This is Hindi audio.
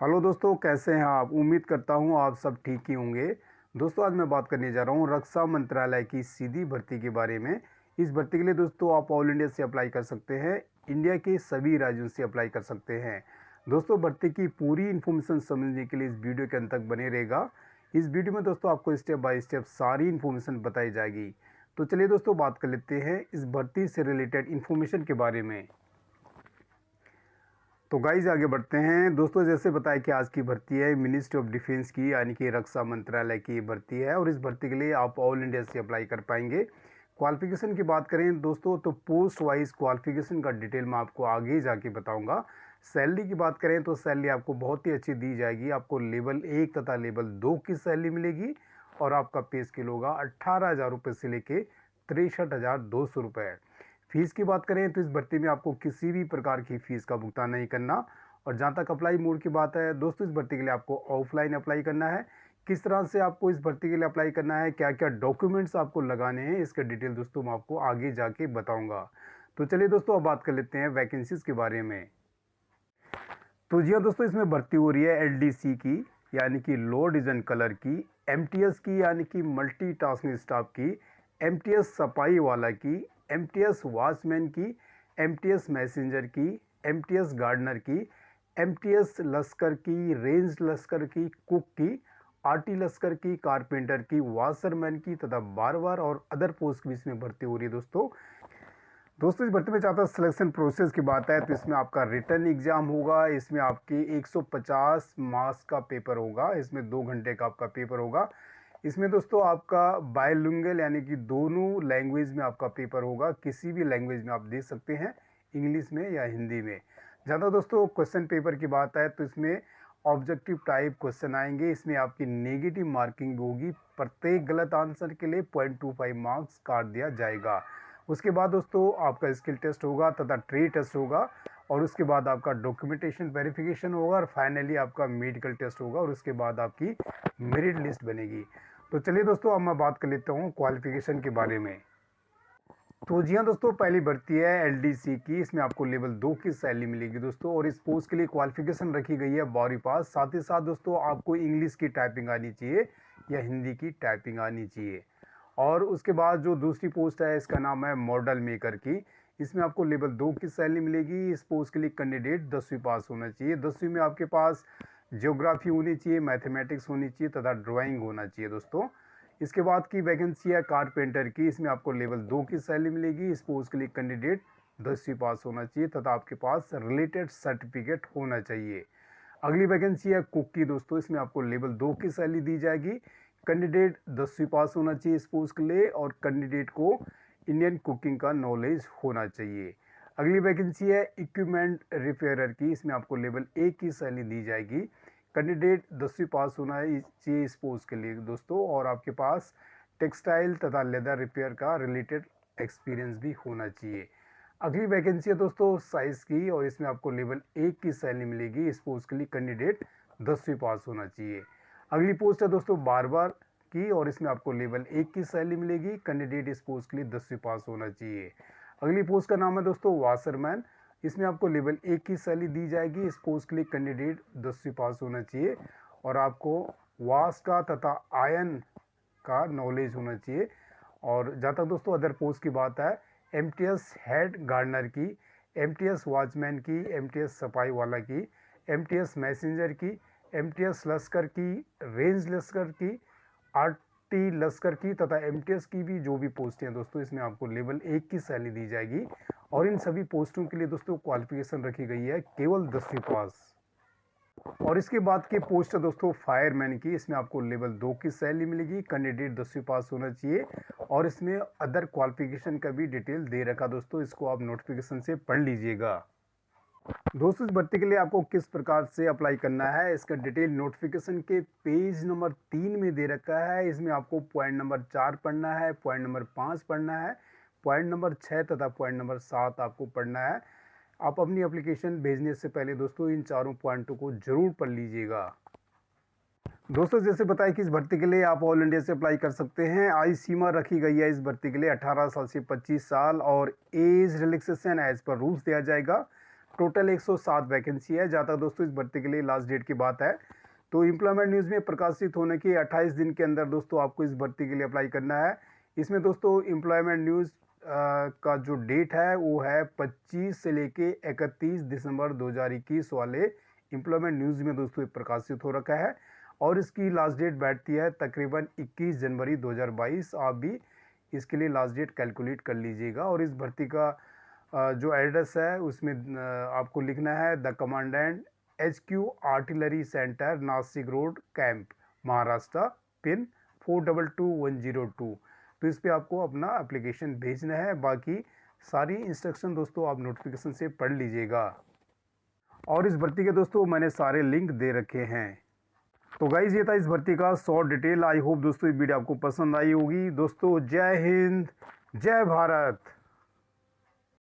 हेलो दोस्तों, कैसे हैं आप। उम्मीद करता हूं आप सब ठीक ही होंगे। दोस्तों, आज मैं बात करने जा रहा हूं रक्षा मंत्रालय की सीधी भर्ती के बारे में। इस भर्ती के लिए दोस्तों आप ऑल इंडिया से अप्लाई कर सकते हैं, इंडिया के सभी राज्यों से अप्लाई कर सकते हैं। दोस्तों, भर्ती की पूरी इन्फॉर्मेशन समझने के लिए इस वीडियो के अंत तक बने रहेगा। इस वीडियो में दोस्तों आपको स्टेप बाय स्टेप सारी इन्फॉर्मेशन बताई जाएगी। तो चलिए दोस्तों, बात कर लेते हैं इस भर्ती से रिलेटेड इन्फॉर्मेशन के बारे में। तो गाइज आगे बढ़ते हैं। दोस्तों, जैसे बताया कि आज की भर्ती है मिनिस्ट्री ऑफ डिफेंस की, यानी कि रक्षा मंत्रालय की भर्ती है, और इस भर्ती के लिए आप ऑल इंडिया से अप्लाई कर पाएंगे। क्वालिफिकेशन की बात करें दोस्तों, तो पोस्ट वाइज क्वालिफिकेशन का डिटेल मैं आपको आगे जाके बताऊंगा। सैलरी की बात करें तो सैलरी आपको बहुत ही अच्छी दी जाएगी। आपको लेवल 1 तथा लेवल 2 की सैलरी मिलेगी, और आपका पे स्केल होगा 18,000 रुपये से लेके 63,200 रुपये। फीस की बात करें तो इस भर्ती में आपको किसी भी प्रकार की फीस का भुगतान नहीं करना। और जहाँ तक अप्लाई मोड की बात है दोस्तों, इस भर्ती के लिए आपको ऑफलाइन अप्लाई करना है। किस तरह से आपको इस भर्ती के लिए अप्लाई करना है, क्या क्या डॉक्यूमेंट्स आपको लगाने हैं, इसका डिटेल दोस्तों मैं आपको आगे जाके बताऊंगा। तो चलिए दोस्तों, अब बात कर लेते हैं वैकेंसीज के बारे में। तो जी हाँ दोस्तों, इसमें भर्ती हो रही है एलडीसी की, यानी कि लो डिवीजन कलर की, एमटीएस की यानी कि मल्टी टास्किंग स्टाफ की, एमटीएस सफाई वाला की, एमटीएस वॉचमैन की, एमटीएस मैसेंजर की, एमटीएस गार्डनर की, एमटीएस लश्कर की, रेंज लश्कर की, कुक की, आरटी लश्कर की, कारपेंटर की, वाशरमैन की तथा बारबर और अदर पोस्ट की इसमें भर्ती हो रही है दोस्तों। इस भर्ती में जहाँ तक सिलेक्शन प्रोसेस की बात है तो इसमें आपका रिटर्न एग्जाम होगा। इसमें आपकी 150 मार्क्स का पेपर होगा। इसमें 2 घंटे का आपका पेपर होगा। इसमें दोस्तों आपका बायलिंगुअल यानी कि दोनों लैंग्वेज में आपका पेपर होगा। किसी भी लैंग्वेज में आप दे सकते हैं, इंग्लिश में या हिंदी में। ज़्यादा दोस्तों क्वेश्चन पेपर की बात है तो इसमें ऑब्जेक्टिव टाइप क्वेश्चन आएंगे। इसमें आपकी नेगेटिव मार्किंग होगी। प्रत्येक गलत आंसर के लिए 0.25 मार्क्स काट दिया जाएगा। उसके बाद दोस्तों आपका स्किल टेस्ट होगा तथा ट्री टेस्ट होगा, और उसके बाद आपका डॉक्यूमेंटेशन वेरिफिकेशन होगा, और फाइनली आपका मेडिकल टेस्ट होगा, और उसके बाद आपकी मेरिट लिस्ट बनेगी। तो चलिए दोस्तों, अब मैं बात कर लेता हूँ क्वालिफिकेशन के बारे में। तो जी हाँ दोस्तों, पहली भर्ती है एलडीसी की। इसमें आपको लेवल 2 की सैलरी मिलेगी दोस्तों, और इस पोस्ट के लिए क्वालिफिकेशन रखी गई है 12वीं पास। साथ ही साथ दोस्तों आपको इंग्लिश की टाइपिंग आनी चाहिए या हिंदी की टाइपिंग आनी चाहिए। और उसके बाद जो दूसरी पोस्ट है इसका नाम है मॉडल मेकर की। इसमें आपको लेवल 2 की सैलरी मिलेगी। इस पोस्ट के लिए कैंडिडेट 10वीं पास होना चाहिए। 10वीं में आपके पास ज्योग्राफी होनी चाहिए, मैथमेटिक्स होनी चाहिए तथा ड्राइंग होना चाहिए दोस्तों। इसके बाद की वैकेंसी है कारपेंटर की। इसमें आपको लेवल 2 की सैलरी मिलेगी। इस पोस्ट के लिए कैंडिडेट 10वीं पास होना चाहिए तथा आपके पास रिलेटेड सर्टिफिकेट होना चाहिए। अगली वैकेंसी है कुक की दोस्तों। इसमें आपको लेवल 2 की सैलरी दी जाएगी। कैंडिडेट 10वीं पास होना चाहिए इस पोस्ट के लिए, और कैंडिडेट को इंडियन कुकिंग का नॉलेज होना चाहिए। अगली वैकेंसी है इक्विपमेंट रिपेयरर की। इसमें आपको लेवल 1 की सैलरी दी जाएगी। कैंडिडेट 10वीं पास होना चाहिए इस पोस्ट के लिए दोस्तों, और आपके पास टेक्सटाइल तथा लेदर रिपेयर का रिलेटेड एक्सपीरियंस भी होना चाहिए। अगली वैकेंसी है दोस्तों साइंस की, और इसमें आपको लेवल 1 की सैलरी मिलेगी। इस पोस्ट के लिए कैंडिडेट 10वीं पास होना चाहिए। अगली पोस्ट है दोस्तों बारबर की, और इसमें आपको लेवल 1 की सैलरी मिलेगी। कैंडिडेट इस पोस्ट के लिए 10वीं पास होना चाहिए। अगली पोस्ट का नाम है दोस्तों वाशरमैन। इसमें आपको लेवल 1 की सैलरी दी जाएगी। इस पोस्ट के लिए कैंडिडेट 10वीं पास होना चाहिए, और आपको वाश का तथा आयन का नॉलेज होना चाहिए। और जहाँ तक दोस्तों अदर पोस्ट की बात है, एमटीएस हेड गार्डनर की, एमटीएस वॉचमैन की, एमटीएस सफाई वाला की, एमटीएस मैसेंजर की, एमटीएस लश्कर की, रेंज लश्कर की, आरटी लश्कर की तथा एमटीएस की भी जो भी पोस्ट हैं दोस्तों, इसमें आपको लेवल 1 की सैलरी दी जाएगी। और इन सभी पोस्टों के लिए दोस्तों क्वालिफिकेशन रखी गई है केवल 10वीं पास। और इसके बाद की पोस्ट है दोस्तों फायरमैन की। इसमें आपको लेवल 2 की सैलरी मिलेगी। कैंडिडेट 10वीं पास होना चाहिए, और इसमें अदर क्वालिफिकेशन का भी डिटेल दे रखा दोस्तों, इसको आप नोटिफिकेशन से पढ़ लीजिएगा। दोस्तों, इस भर्ती के लिए आपको किस प्रकार से अप्लाई करना है, इसका डिटेल नोटिफिकेशन के पेज नंबर 3 में दे रखा है। इसमें आपको पॉइंट नंबर 4 पढ़ना है, पॉइंट नंबर 5 पढ़ना है, पॉइंट नंबर 6 तथा पॉइंट नंबर 7 आपको पढ़ना है। आप अपनी एप्लीकेशन भेजने से पहले दोस्तों इन चारों पॉइंटों को जरूर पढ़ लीजिएगा। दोस्तों, जैसे बताया कि इस भर्ती के लिए आप ऑल इंडिया से अप्लाई कर सकते हैं। आयु सीमा रखी गई है इस भर्ती के लिए 18 साल से 25 साल, और age relaxation as per rules दिया जाएगा। टोटल 107 वैकेंसी है। जहाँ तक दोस्तों इस भर्ती के लिए लास्ट डेट की बात है, तो एम्प्लॉयमेंट न्यूज़ में प्रकाशित होने के 28 दिन के अंदर दोस्तों आपको इस भर्ती के लिए अप्लाई करना है। इसमें दोस्तों एम्प्लॉयमेंट न्यूज़ का जो डेट है वो है 25 से लेके 31 दिसंबर 2021 वाले एम्प्लॉयमेंट न्यूज़ में दोस्तों प्रकाशित हो रखा है। और इसकी लास्ट डेट बैठती है तकरीबन 21 जनवरी 2022। आप भी इसके लिए लास्ट डेट कैलकुलेट कर लीजिएगा। और इस भर्ती का जो एड्रेस है उसमें आपको लिखना है the commandant HQ artillery centre, Nashik road, camp, Maharashtra, pin 422102। तो इस पे आपको अपना एप्लीकेशन भेजना है। बाकी सारी इंस्ट्रक्शन दोस्तों आप नोटिफिकेशन से पढ़ लीजिएगा। और इस भर्ती के दोस्तों मैंने सारे लिंक दे रखे हैं। तो गाइज ये था इस भर्ती का शॉर्ट डिटेल। आई होप दोस्तों ये वीडियो आपको पसंद आई होगी। दोस्तों जय हिंद, जय भारत।